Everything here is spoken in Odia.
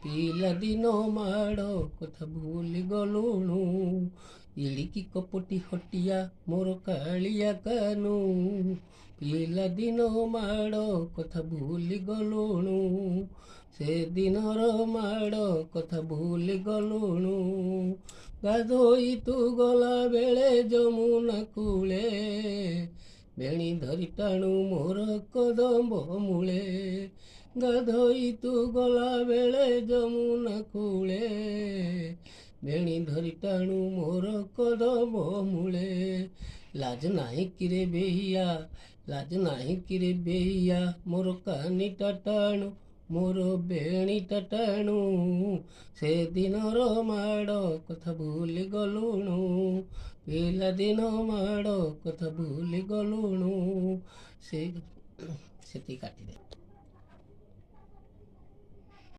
ପିଲାଦିନ ମାଡ଼ କଥା ଭୁଲି ଗଲୁଣୁ, ଏଡ଼ିକି କପଟି ହଟିଆ ମୋର କାଳିଆ କାନୁ। ପିଲାଦିନ ମାଡ଼ କଥା ଭୁଲି ଗଲୁଣୁ, ସେଦିନର ମାଡ଼ କଥା ଭୁଲି ଗଲୁଣୁ। ଗାଧୋଇ ତୁ ଗଲା ବେଳେ ଯମୁନା କୂଳେ, ବେଣୀ ଧରି ଟାଣୁ ମୋର କଦମ୍ବ ମୂଳେ। ଗାଧୋଇ ତୁ ଗଲା ବେଳେ ଯମୁନା କୂଳେ, ବେଣୀ ଧରି ଟାଣୁ ମୋର କଦମ୍ବ ମୂଳେ। ଲାଜ ନାହିଁ କିରେ ବେହିଆ, ଲାଜ ନାହିଁ କିରେ ବେହିଆ, ମୋର କାନିଟା ଟାଣୁ ମୋର ବେଣୀଟା ଟାଣୁ। ସେଦିନର ମାଡ଼ କଥା ଭୁଲି ଗଲୁଣୁ, ପିଲାଦିନ ମାଡ଼ କଥା ଭୁଲି ଗଲୁଣୁ। ସେତିକି କାଟିଦେ।